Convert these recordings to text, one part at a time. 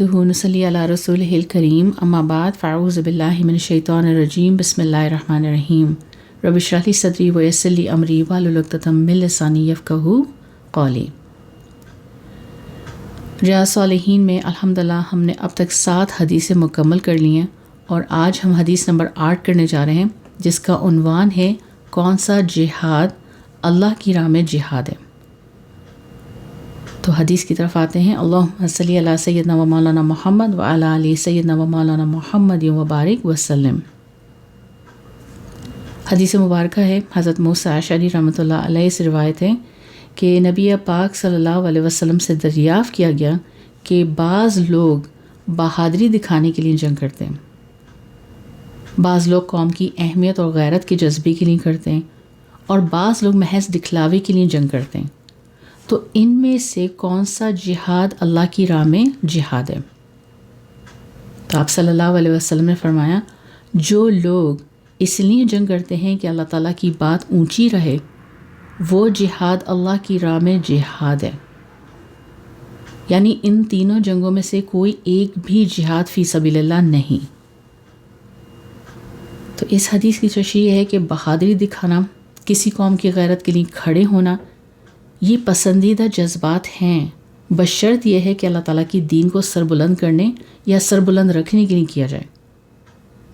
نحمده ونصلي على رسوله الكريم اما بعد فاعوذ بالله من الشيطان الرجيم بسم الله الرحمن الرحيم رب اشرح لي صدري ويسر لي امري واحلل عقدة من لساني يفقهوا قولي۔ ریاض صالحین میں الحمدللہ ہم نے اب تک 7 حدیثیں مکمل کر لی ہیں اور آج ہم حدیث نمبر 8 کرنے جا رہے ہیں جس کا عنوان ہے کون سا جہاد اللہ کی راہ میں جہاد ہے۔ تو حدیث کی طرف آتے ہیں۔ اللہم صلی علی سیدنا و مولانا محمد و علی آل سیدنا و مولانا محمد وبارک وسلم۔ حدیث مبارکہ ہے حضرت موسیٰ اشعری رحمۃ اللہ علیہ سے روایت ہے کہ نبی پاک صلی اللہ علیہ وسلم سے دریافت کیا گیا کہ بعض لوگ بہادری دکھانے کے لیے جنگ کرتے ہیں، بعض لوگ قوم کی اہمیت اور غیرت کے جذبے کے لیے کرتے ہیں، اور بعض لوگ محض دکھلاوے کے لیے جنگ کرتے ہیں، تو ان میں سے کون سا جہاد اللہ کی راہ میں جہاد ہے؟ تو آپ صلی اللہ علیہ وسلم نے فرمایا جو لوگ اس لیے جنگ کرتے ہیں کہ اللہ تعالیٰ کی بات اونچی رہے وہ جہاد اللہ کی راہ میں جہاد ہے۔ یعنی ان تینوں جنگوں میں سے کوئی ایک بھی جہاد فی سبیل اللہ نہیں۔ تو اس حدیث کی تشریح ہے کہ بہادری دکھانا، کسی قوم کی غیرت کے لیے کھڑے ہونا، یہ پسندیدہ جذبات ہیں، بشرط یہ ہے کہ اللہ تعالیٰ کی دین کو سربلند کرنے یا سربلند رکھنے کے لیے کیا جائے۔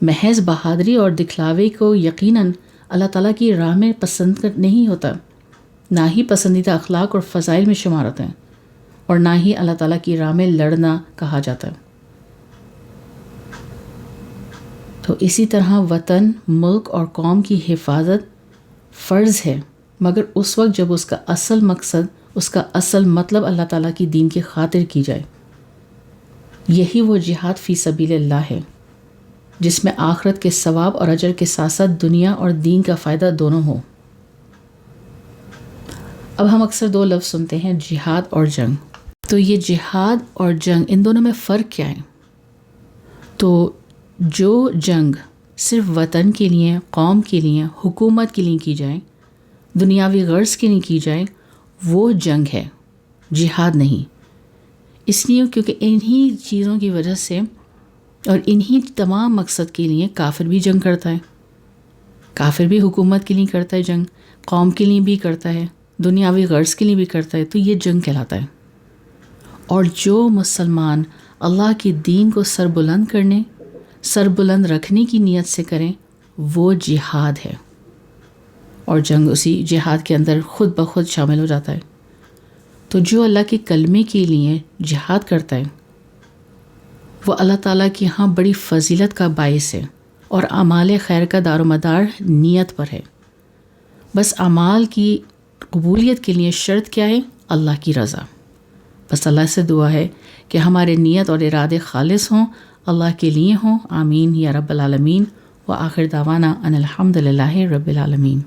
محض بہادری اور دکھلاوے کو یقیناً اللہ تعالیٰ کی راہ میں پسند نہیں ہوتا، نہ ہی پسندیدہ اخلاق اور فضائل میں شمار ہوتے ہیں، اور نہ ہی اللہ تعالیٰ کی راہ میں لڑنا کہا جاتا ہے۔ تو اسی طرح وطن، ملک اور قوم کی حفاظت فرض ہے، مگر اس وقت جب اس کا اصل مقصد، اس کا اصل مطلب اللہ تعالیٰ کی دین کی خاطر کی جائے۔ یہی وہ جہاد فی سبیل اللہ ہے جس میں آخرت کے ثواب اور اجر کے ساتھ ساتھ دنیا اور دین کا فائدہ دونوں ہو۔ اب ہم اکثر 2 لفظ سنتے ہیں، جہاد اور جنگ۔ تو یہ جہاد اور جنگ، ان دونوں میں فرق کیا ہے؟ تو جو جنگ صرف وطن کے لیے، قوم کے لیے، حکومت کے لیے کی جائے، دنیاوی غرض کے لیے کی جائے، وہ جنگ ہے، جہاد نہیں۔ اس لیے کیونکہ انہی چیزوں کی وجہ سے اور انہی تمام مقصد کے لیے کافر بھی جنگ کرتا ہے، کافر بھی حکومت کے لیے کرتا ہے جنگ، قوم کے لیے بھی کرتا ہے، دنیاوی غرض کے لیے بھی کرتا ہے، تو یہ جنگ کہلاتا ہے۔ اور جو مسلمان اللہ کی دین کو سربلند کرنے، سربلند رکھنے کی نیت سے کریں وہ جہاد ہے، اور جنگ اسی جہاد کے اندر خود بخود شامل ہو جاتا ہے۔ تو جو اللہ کے کلمے کے لیے جہاد کرتا ہے وہ اللہ تعالیٰ کی ہاں بڑی فضیلت کا باعث ہے، اور اعمال خیر کا دار و مدار نیت پر ہے۔ بس اعمال کی قبولیت کے لیے شرط کیا ہے؟ اللہ کی رضا۔ بس اللہ سے دعا ہے کہ ہمارے نیت اور ارادے خالص ہوں، اللہ کے لیے ہوں۔ آمین یا رب العالمین۔ وآخر دعوانا ان الحمد للہ رب العالمین۔